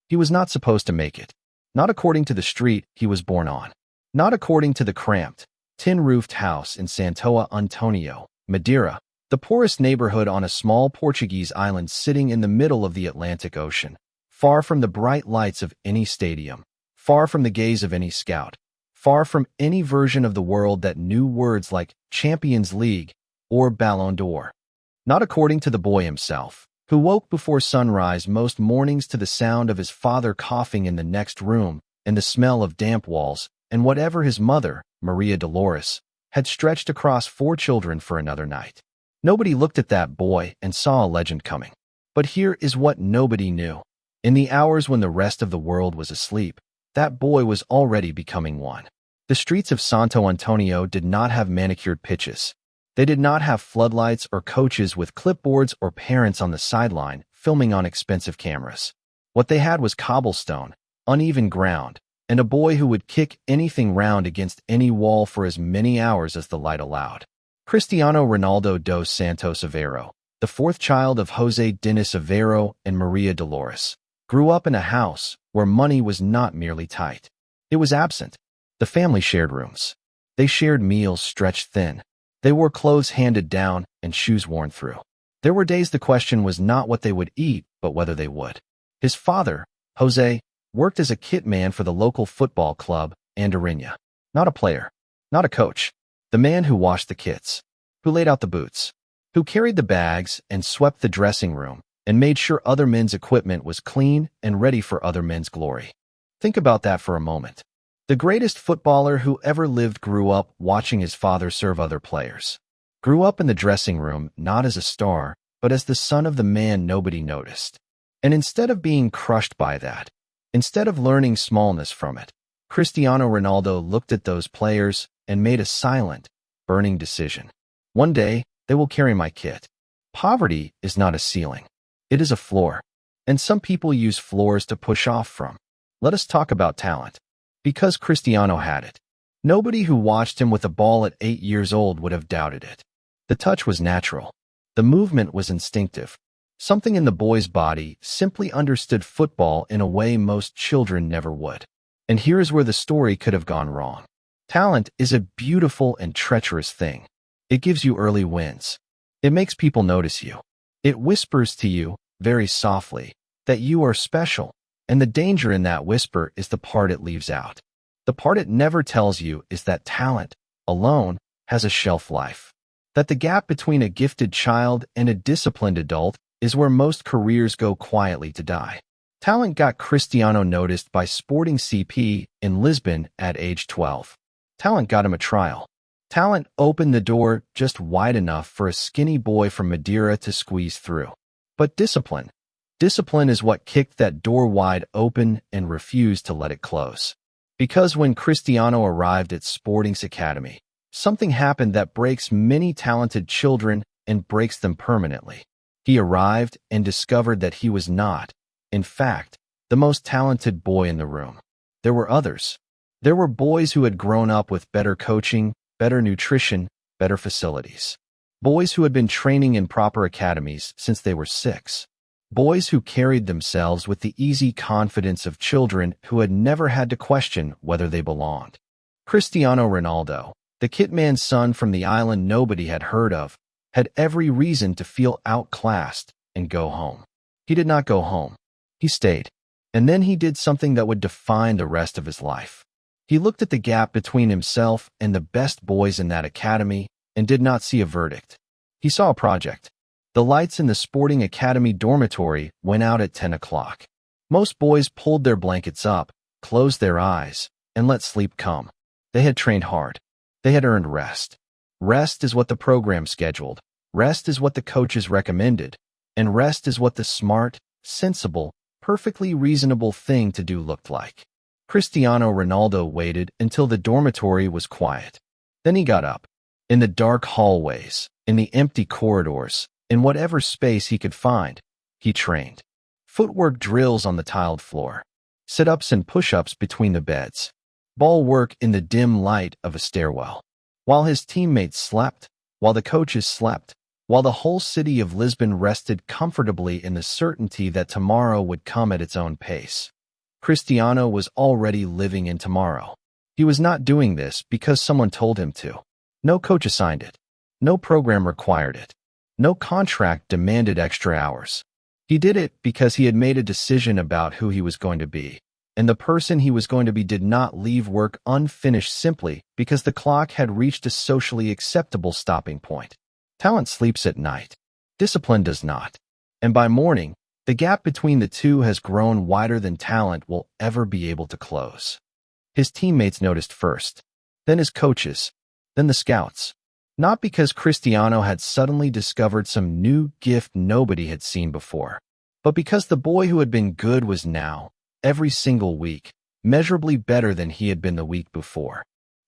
He was not supposed to make it. Not according to the street he was born on. Not according to the cramped, tin-roofed house in Santo António, Madeira, the poorest neighborhood on a small Portuguese island sitting in the middle of the Atlantic Ocean, far from the bright lights of any stadium, far from the gaze of any scout, far from any version of the world that knew words like Champions League or Ballon d'Or. Not according to the boy himself, who woke before sunrise most mornings to the sound of his father coughing in the next room and the smell of damp walls and whatever his mother, Maria Dolores, had stretched across 4 children for another night. Nobody looked at that boy and saw a legend coming. But here is what nobody knew. In the hours when the rest of the world was asleep, that boy was already becoming one. The streets of Santo Antonio did not have manicured pitches. They did not have floodlights or coaches with clipboards or parents on the sideline filming on expensive cameras. What they had was cobblestone, uneven ground, and a boy who would kick anything round against any wall for as many hours as the light allowed. Cristiano Ronaldo dos Santos Aveiro, the 4th child of José Diniz Aveiro and Maria Dolores, grew up in a house where money was not merely tight. It was absent. The family shared rooms. They shared meals stretched thin. They wore clothes handed down and shoes worn through. There were days the question was not what they would eat, but whether they would. His father, José, worked as a kit man for the local football club, Andorinha. Not a player, not a coach. The man who washed the kits, who laid out the boots, who carried the bags and swept the dressing room and made sure other men's equipment was clean and ready for other men's glory. Think about that for a moment. The greatest footballer who ever lived grew up watching his father serve other players. Grew up in the dressing room not as a star, but as the son of the man nobody noticed. And instead of being crushed by that, instead of learning smallness from it, Cristiano Ronaldo looked at those players and made a silent, burning decision. One day, they will carry my kit. Poverty is not a ceiling. It is a floor. And some people use floors to push off from. Let us talk about talent. Because Cristiano had it. Nobody who watched him with a ball at 8 years old would have doubted it. The touch was natural. The movement was instinctive. Something in the boy's body simply understood football in a way most children never would. And here is where the story could have gone wrong. Talent is a beautiful and treacherous thing. It gives you early wins. It makes people notice you. It whispers to you, very softly, that you are special. And the danger in that whisper is the part it leaves out. The part it never tells you is that talent, alone, has a shelf life. That the gap between a gifted child and a disciplined adult is where most careers go quietly to die. Talent got Cristiano noticed by Sporting CP in Lisbon at age 12. Talent got him a trial. Talent opened the door just wide enough for a skinny boy from Madeira to squeeze through. But discipline is what kicked that door wide open and refused to let it close. Because when Cristiano arrived at Sporting's academy, something happened that breaks many talented children and breaks them permanently. He arrived and discovered that he was not, in fact, the most talented boy in the room. There were others. There were boys who had grown up with better coaching, better nutrition, better facilities. Boys who had been training in proper academies since they were 6. Boys who carried themselves with the easy confidence of children who had never had to question whether they belonged. Cristiano Ronaldo, the kitman's son from the island nobody had heard of, had every reason to feel outclassed and go home. He did not go home. He stayed. And then he did something that would define the rest of his life. He looked at the gap between himself and the best boys in that academy and did not see a verdict. He saw a project. The lights in the Sporting Academy dormitory went out at 10 o'clock. Most boys pulled their blankets up, closed their eyes, and let sleep come. They had trained hard. They had earned rest. Rest is what the program scheduled. Rest is what the coaches recommended. And rest is what the smart, sensible, perfectly reasonable thing to do looked like. Cristiano Ronaldo waited until the dormitory was quiet. Then he got up. In the dark hallways, in the empty corridors, in whatever space he could find, he trained. Footwork drills on the tiled floor. Sit-ups and push-ups between the beds. Ball work in the dim light of a stairwell. While his teammates slept, while the coaches slept, while the whole city of Lisbon rested comfortably in the certainty that tomorrow would come at its own pace. Cristiano was already living in tomorrow. He was not doing this because someone told him to. No coach assigned it. No program required it. No contract demanded extra hours. He did it because he had made a decision about who he was going to be. And the person he was going to be did not leave work unfinished simply because the clock had reached a socially acceptable stopping point. Talent sleeps at night. Discipline does not. And by morning, the gap between the two has grown wider than talent will ever be able to close. His teammates noticed first, then his coaches, then the scouts. Not because Cristiano had suddenly discovered some new gift nobody had seen before, but because the boy who had been good was now, every single week, measurably better than he had been the week before.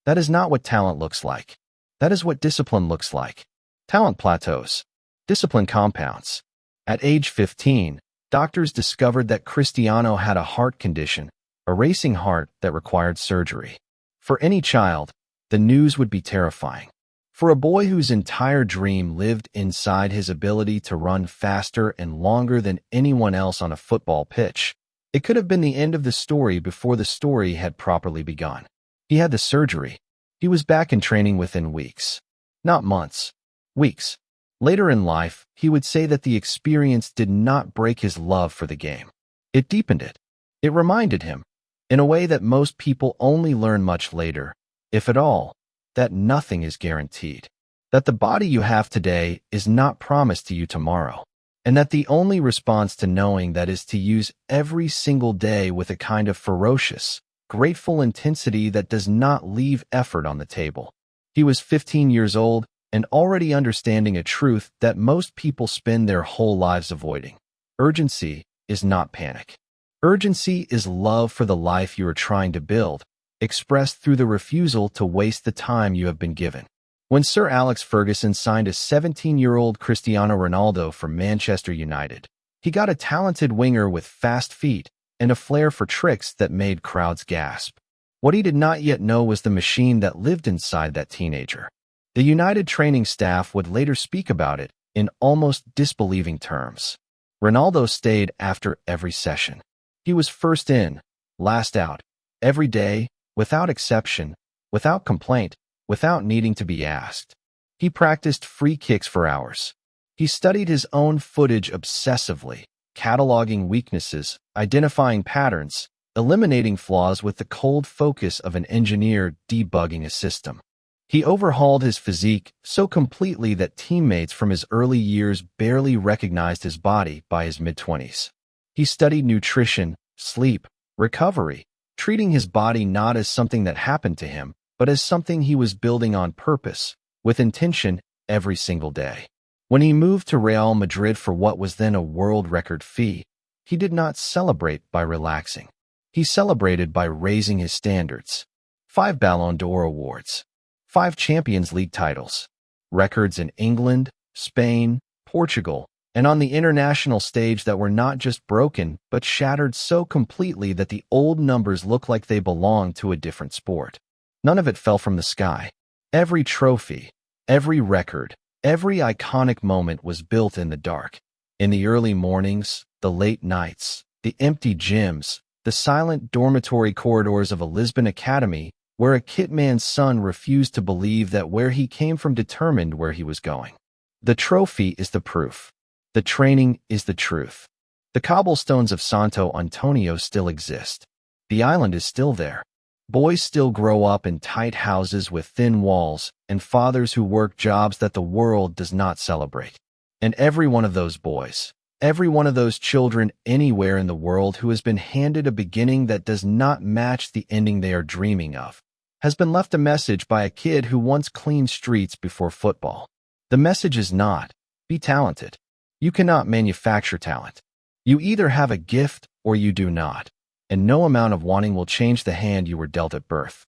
That is not what talent looks like. That is what discipline looks like. Talent plateaus. Discipline compounds. At age 15, doctors discovered that Cristiano had a heart condition, a racing heart that required surgery. For any child, the news would be terrifying. For a boy whose entire dream lived inside his ability to run faster and longer than anyone else on a football pitch, it could have been the end of the story before the story had properly begun. He had the surgery. He was back in training within weeks. Not months. Weeks. Later in life, he would say that the experience did not break his love for the game. It deepened it. It reminded him, in a way that most people only learn much later, if at all, that nothing is guaranteed, that the body you have today is not promised to you tomorrow, and that the only response to knowing that is to use every single day with a kind of ferocious, grateful intensity that does not leave effort on the table. He was 15 years old and already understanding a truth that most people spend their whole lives avoiding. Urgency is not panic. Urgency is love for the life you are trying to build, expressed through the refusal to waste the time you have been given. When Sir Alex Ferguson signed a 17-year-old Cristiano Ronaldo for Manchester United, he got a talented winger with fast feet and a flair for tricks that made crowds gasp. What he did not yet know was the machine that lived inside that teenager. The United training staff would later speak about it in almost disbelieving terms. Ronaldo stayed after every session. He was first in, last out, every day, without exception, without complaint, without needing to be asked. He practiced free kicks for hours. He studied his own footage obsessively, cataloging weaknesses, identifying patterns, eliminating flaws with the cold focus of an engineer debugging a system. He overhauled his physique so completely that teammates from his early years barely recognized his body by his mid-20s. He studied nutrition, sleep, recovery, treating his body not as something that happened to him, but as something he was building on purpose, with intention, every single day. When he moved to Real Madrid for what was then a world record fee, he did not celebrate by relaxing. He celebrated by raising his standards. 5 Ballon d'Or awards, 5 Champions League titles, records in England, Spain, Portugal, and on the international stage that were not just broken but shattered so completely that the old numbers look like they belonged to a different sport. None of it fell from the sky. Every trophy, every record, every iconic moment was built in the dark. In the early mornings, the late nights, the empty gyms, the silent dormitory corridors of a Lisbon academy where a kitman's son refused to believe that where he came from determined where he was going. The trophy is the proof. The training is the truth. The cobblestones of Santo António still exist. The island is still there. Boys still grow up in tight houses with thin walls and fathers who work jobs that the world does not celebrate. And every one of those boys, every one of those children anywhere in the world who has been handed a beginning that does not match the ending they are dreaming of, has been left a message by a kid who once cleaned streets before football. The message is not, be talented. You cannot manufacture talent. You either have a gift or you do not, and no amount of wanting will change the hand you were dealt at birth.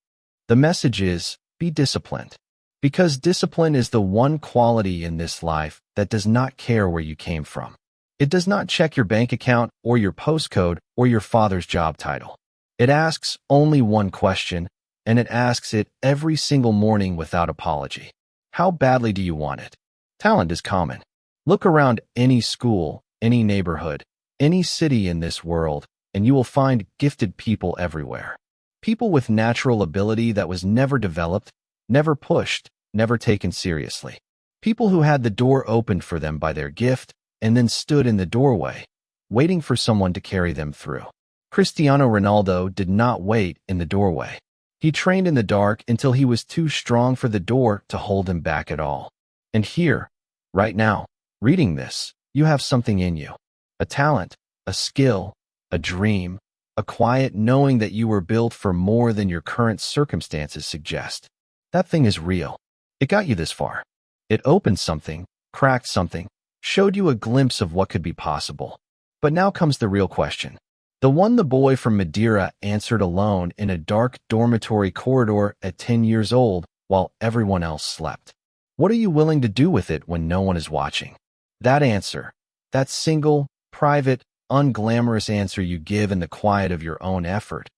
The message is, be disciplined. Because discipline is the one quality in this life that does not care where you came from. It does not check your bank account or your postcode or your father's job title. It asks only one question, and it asks it every single morning without apology. How badly do you want it? Talent is common. Look around any school, any neighborhood, any city in this world, and you will find gifted people everywhere. People with natural ability that was never developed, never pushed, never taken seriously. People who had the door opened for them by their gift and then stood in the doorway, waiting for someone to carry them through. Cristiano Ronaldo did not wait in the doorway. He trained in the dark until he was too strong for the door to hold him back at all. And here, right now, reading this, you have something in you. A talent, a skill, a dream, a quiet knowing that you were built for more than your current circumstances suggest. That thing is real. It got you this far. It opened something, cracked something, showed you a glimpse of what could be possible. But now comes the real question. The one the boy from Madeira answered alone in a dark dormitory corridor at 10 years old while everyone else slept. What are you willing to do with it when no one is watching? That answer, that single, private, unglamorous answer you give in the quiet of your own effort,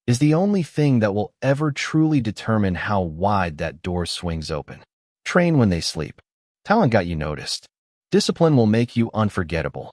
is the only thing that will ever truly determine how wide that door swings open. Train when they sleep. Talent got you noticed. Discipline will make you unforgettable.